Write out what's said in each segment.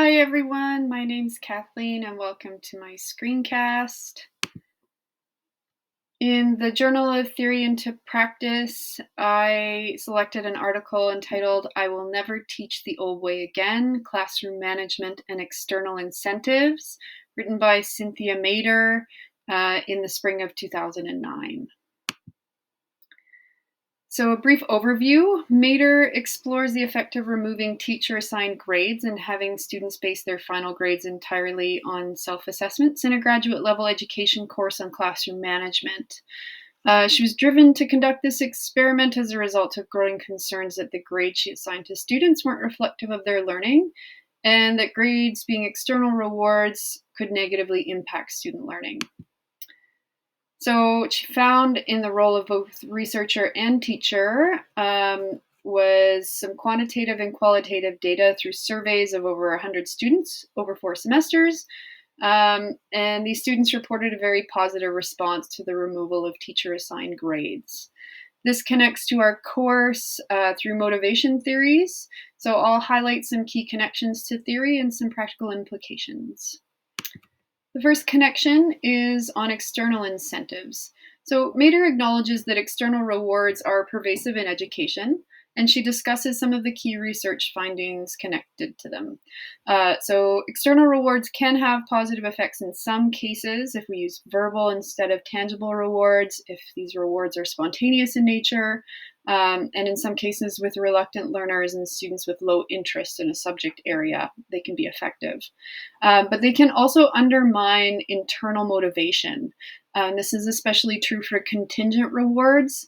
Hi everyone, my name's Kathleen and welcome to my screencast. In the Journal of Theory into Practice, I selected an article entitled "I Will Never Teach the Old Way Again, Classroom Management and External Incentives," written by Cynthia Mader in the spring of 2009. So a brief overview, Mader explores the effect of removing teacher-assigned grades and having students base their final grades entirely on self-assessments in a graduate level education course on classroom management. She was driven to conduct this experiment as a result of growing concerns that the grades she assigned to students weren't reflective of their learning, and that grades being external rewards could negatively impact student learning. So she found in the role of both researcher and teacher was some quantitative and qualitative data through surveys of over 100 students over 4 semesters. And these students reported a very positive response to the removal of teacher-assigned grades. This connects to our course through motivation theories. So I'll highlight some key connections to theory and some practical implications. The first connection is on external incentives. So Mader acknowledges that external rewards are pervasive in education, and she discusses some of the key research findings connected to them. So external rewards can have positive effects in some cases if we use verbal instead of tangible rewards, if these rewards are spontaneous in nature, and in some cases with reluctant learners and students with low interest in a subject area, they can be effective. But they can also undermine internal motivation. This is especially true for contingent rewards.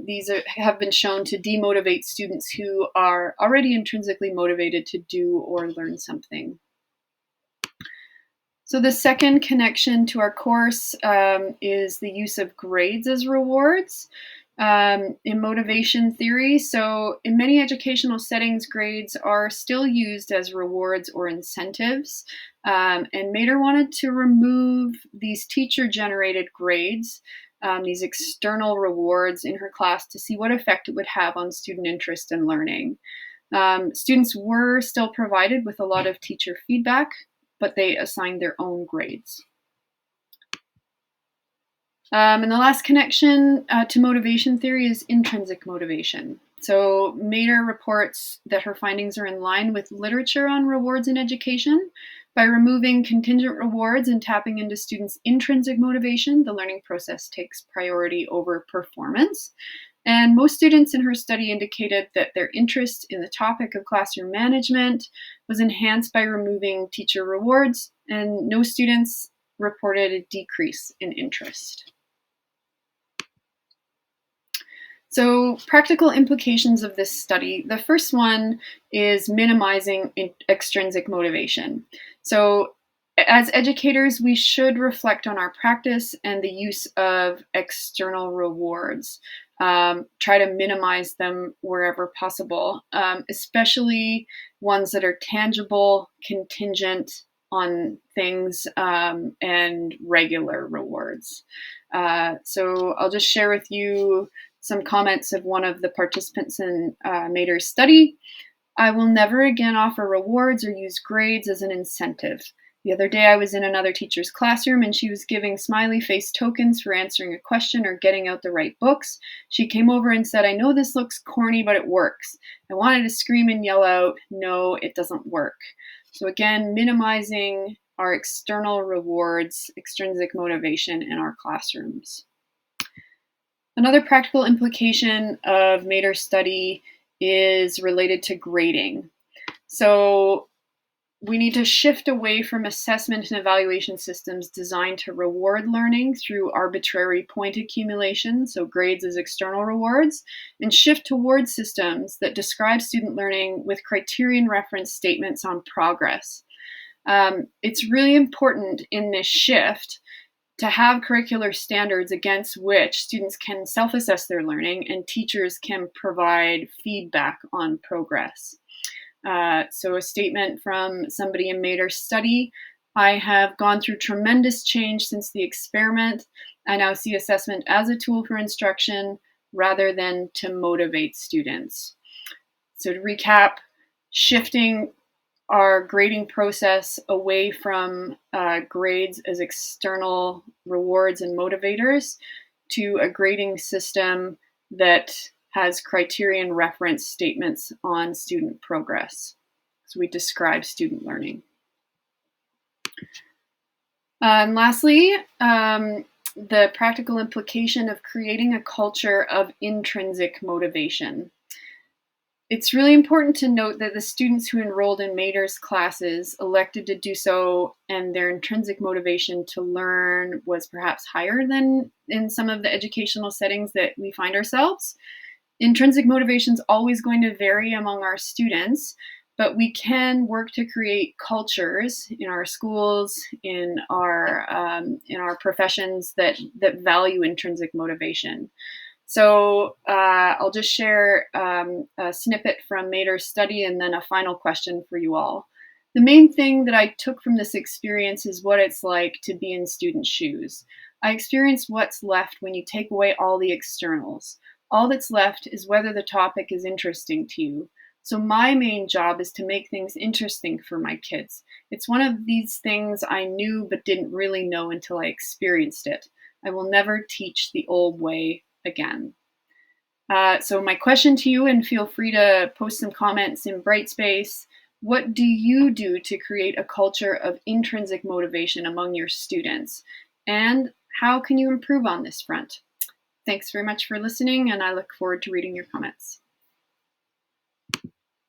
These have been shown to demotivate students who are already intrinsically motivated to do or learn something. So the second connection to our course is the use of grades as rewards in motivation theory. So in many educational settings, grades are still used as rewards or incentives. And Mader wanted to remove these teacher-generated grades, these external rewards in her class, to see what effect it would have on student interest and learning. Students were still provided with a lot of teacher feedback, but they assigned their own grades. And the last connection to motivation theory is intrinsic motivation. So Mader reports that her findings are in line with literature on rewards in education. By removing contingent rewards and tapping into students' intrinsic motivation, the learning process takes priority over performance. And most students in her study indicated that their interest in the topic of classroom management was enhanced by removing teacher rewards, and no students reported a decrease in interest. So practical implications of this study. The first one is minimizing extrinsic motivation. So as educators, we should reflect on our practice and the use of external rewards. Try to minimize them wherever possible, especially ones that are tangible, contingent on things, and regular rewards. So I'll just share with you some comments of one of the participants in Mader's study. "I will never again offer rewards or use grades as an incentive. The other day I was in another teacher's classroom and she was giving smiley face tokens for answering a question or getting out the right books. She came over and said, 'I know this looks corny, but it works.' I wanted to scream and yell out, 'No, it doesn't work.'" So again, minimizing our external rewards, extrinsic motivation in our classrooms. Another practical implication of Mader's study is related to grading. So we need to shift away from assessment and evaluation systems designed to reward learning through arbitrary point accumulation, so grades as external rewards, and shift towards systems that describe student learning with criterion reference statements on progress. It's really important in this shift to have curricular standards against which students can self-assess their learning and teachers can provide feedback on progress. So a statement from somebody in Mader's study: "I have gone through tremendous change since the experiment. I now see assessment as a tool for instruction rather than to motivate students." So to recap, shifting our grading process away from grades as external rewards and motivators to a grading system that has criterion reference statements on student progress. So we describe student learning. And lastly, the practical implication of creating a culture of intrinsic motivation. It's really important to note that the students who enrolled in Mader's classes elected to do so, and their intrinsic motivation to learn was perhaps higher than in some of the educational settings that we find ourselves. Intrinsic motivation is always going to vary among our students, but we can work to create cultures in our schools, in our professions that value intrinsic motivation. So I'll just share a snippet from Mader's study and then a final question for you all. The main thing that I took from this experience is what it's like to be in student shoes. I experienced what's left when you take away all the externals. All that's left is whether the topic is interesting to you. So my main job is to make things interesting for my kids. It's one of these things I knew but didn't really know until I experienced it. I will never teach the old way again. So my question to you, and feel free to post some comments in Brightspace, what do you do to create a culture of intrinsic motivation among your students? And how can you improve on this front? Thanks very much for listening, and I look forward to reading your comments.